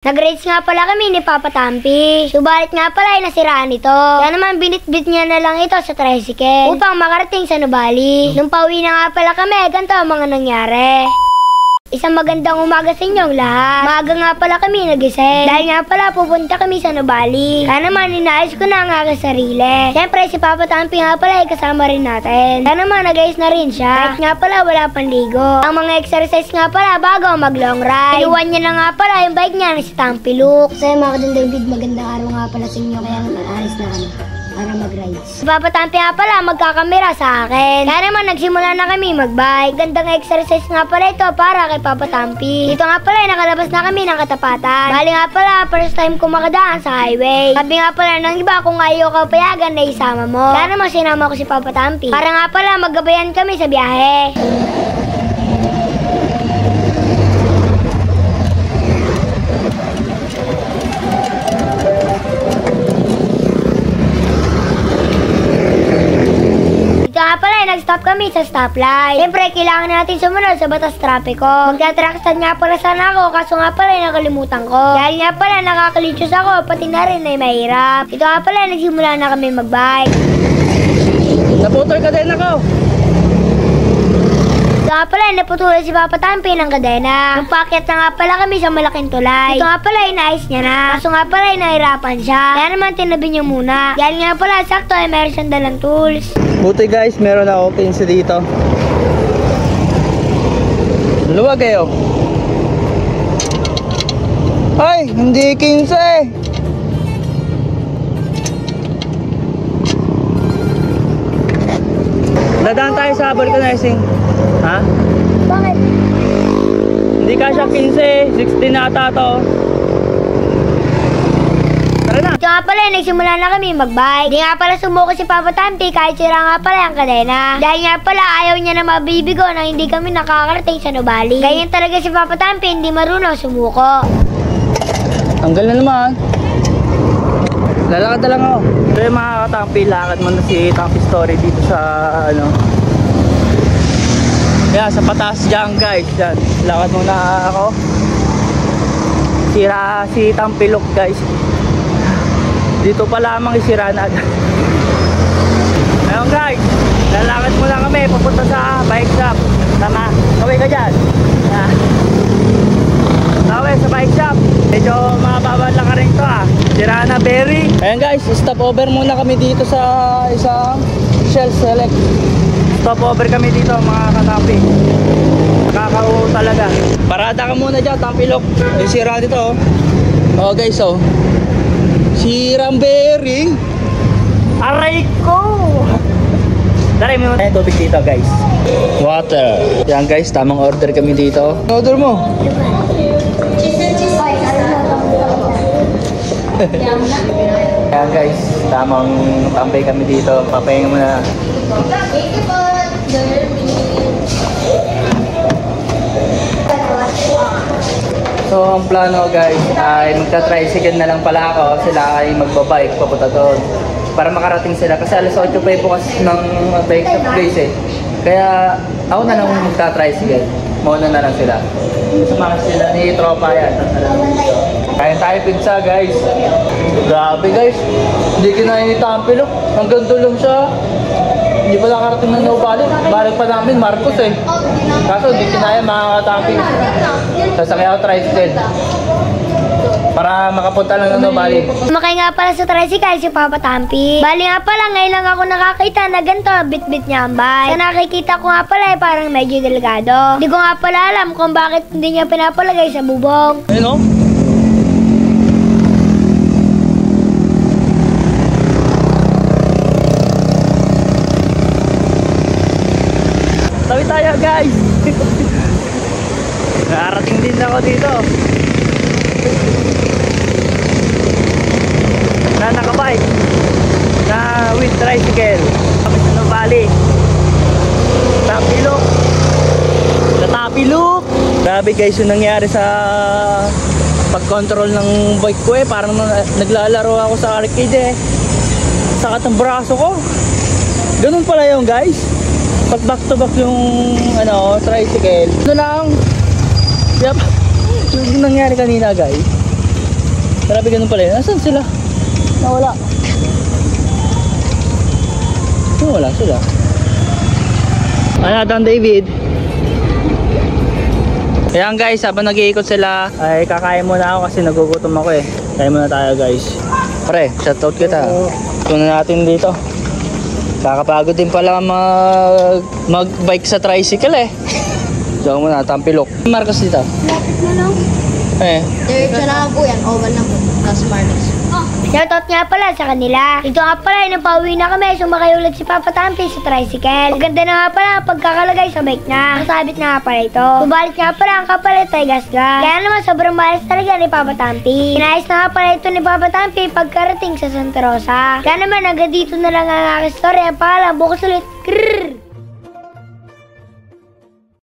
Nag-race nga pala kami ni Papa Tampi. Subalit nga pala ay nasiraan ito. Kaya naman binitbit niya na lang ito sa tricycle upang makarating sa Nubali. Nung pauwi na nga pala kami, ganito ang mga nangyari. Isang magandang umaga sa inyong lahat. Maaga nga pala kami nagising. Dahil nga pala pupunta kami sa Nubali. Kaya naman inaayos ko na ang aking sarili. Siyempre si Papa Tampi nga pala ay kasama rin natin. Kaya naman nag-ayos na rin siya. Kahit nga pala wala pang ligo. Ang mga exercise nga pala bago mag long ride. Iluwan niya na nga pala yung bike niya na si Tampi Luke. So mga kadang-David, magandang araw nga pala sa inyo. Kaya naman alis na kami para mag-rides. Si Papa Tampi nga pala magkakamera sa akin. Kaya naman nagsimula na kami mag-bike. Gandang exercise nga pala ito para kay Papa Tampi. Dito nga pala nakalabas na kami ng katapatan. Bali nga pala first time ko makadaan sa highway. Sabi nga pala ng iba kung ayaw ka payagan na isama mo. Kaya naman sinama ko si Papa Tampi. Para nga pala maggabayan kami sa biyahe. Nag-stop kami sa stoplight. Siyempre, kailangan natin sumunod sa batas trapiko. Magtatraksad nga pala sana ako, kaso nga pala nakalimutan ko. Dahil nga pala nakakalichos ako, pati na rin ay mahirap. Ito nga pala, nagsimula na kami mag-bike. Naputol ka din ako. Ito nga pala, naputulan si Papa Tampi ng kadena. Nung paakyat na nga pala kami sa malaking tulay. Ito nga pala, inaayos niya na. Kaso nga pala, nahirapan siya. Kaya naman, tinabi niya muna. Dahil nga pala, sakto ay meron siyang dalang tools. Buti guys, meron ako pinsa dito. Luwag kayo. Ay, hindi 15 eh. Dadaan tayo sa vulcanizing. Ha? Bakit? Hindi ka siya 15, 16 na ata to. Tara na. Ito nga pala, nagsimula na kami mag-bike. Hindi nga pala sumuko si Papa Tampi kahit sira nga pala ang kadena. Dahil nga pala ayaw niya na mabibigo na hindi kami nakakarating sa Nubali. Ganyan talaga si Papa Tampi, hindi marunong sumuko. Tanggal na naman. Lalakad na lang ako. Ito yung mga katampi, lakad mo na si Tampi Story dito sa ano. Kaya sa pataas dyan guys, dyan. Lakad muna ako. Sira si Tampi Luke guys. Dito pa lamang isira na agad. Ayun guys, lalakad muna kami papunta sa bike shop. Tama, kaway ka dyan. Kaway sa bike shop. Medyo mababal lang ka rin to ah. Sira na berry. Ayun guys, stop over muna kami dito sa isang Shell Select. Stop over kami dito mga katampi. Nakakao talaga. Parada ka muna dyan, Tampi Luke. Yung sira dito oh. Oh guys oh. Sirang bearing. Aray ko. Dari mo na tubig dito guys. Water. Yan guys, tamang order kami dito. Order mo. Yan guys, tamang tambay kami dito. Papahinga muna. So ang plano guys ay magta-tricycle na lang pala ako. Sila ay magbabike papunta doon para makarating sila kasi alas 8 pa yung bukas ng bike shop guys eh. Kaya ako na lang magta-tricycle. Mauna na lang sila. Sumama sila ni tropa yan. Kaya tayo pizza guys. Grabe guys. Hindi kinain ni Tampi Luke. Hanggang doon lang siya. Hindi pala karating ng Nubali. Balik pa namin Marcos eh. Kaso hindi kinaya mga katampi. Sasakay ako tricycle para makapunta lang ng Nubali. Sumakay nga pala sa tricycle si Papa Tampi. Bali nga pala, ngayon lang ako nakakita na ganito, bit-bit niya ang bike. Sa nakikita ko nga pala parang medyo delgado. Hindi ko nga pala alam kung bakit hindi niya pinapalagay sa bubong. Ayun o. Tawi tayo guys. Nakarating din ako dito. Na nakabike. Na with tricycle. Kami sa Nubali. Tampi Luke. Sa Tampi Luke. Grabe guys yung nangyari sa pag-control ng bike ko eh. Parang naglalaro ako sa arcade eh. Sakat ang braso ko. Ganun pala yung guys. Pag back to back yung tricycle. Ito lang. Yep. Yung nangyari kanina guys. Grabe ganun pala yun. Nasaan sila? Nawala. Wala sila. Ano natin, David? Ayan guys, habang nag-iikot sila, ay kakain muna ako kasi nagugutom ako eh. Kain muna tayo guys. Pre, shoutout kita. Tuna natin dito. Kakapagod din pala mag-bike sa tricycle eh. Diyan muna, Tampilok. Marcos dito. Lapit na lang. Eh. Diretso na lang po yan. Oval na po. Tapos Marcos. Shoutout nga pala sa kanila. Ito nga pala, nung pauwi na kami, sumakay ulit si Papa Tampi sa tricycle. Maganda na nga pala ang pagkakalagay sa bike na. Kasabit na nga pala ito. Subalit nga pala ang kapalit ay gasgas. Kaya naman sobrang malas talaga ni Papa Tampi. Inayos na nga pala ito ni Papa Tampi pagkarating sa Santa Rosa. Kaya naman hanggang dito na lang ang aking story. Ang paalam, bukas ulit. Krrrr!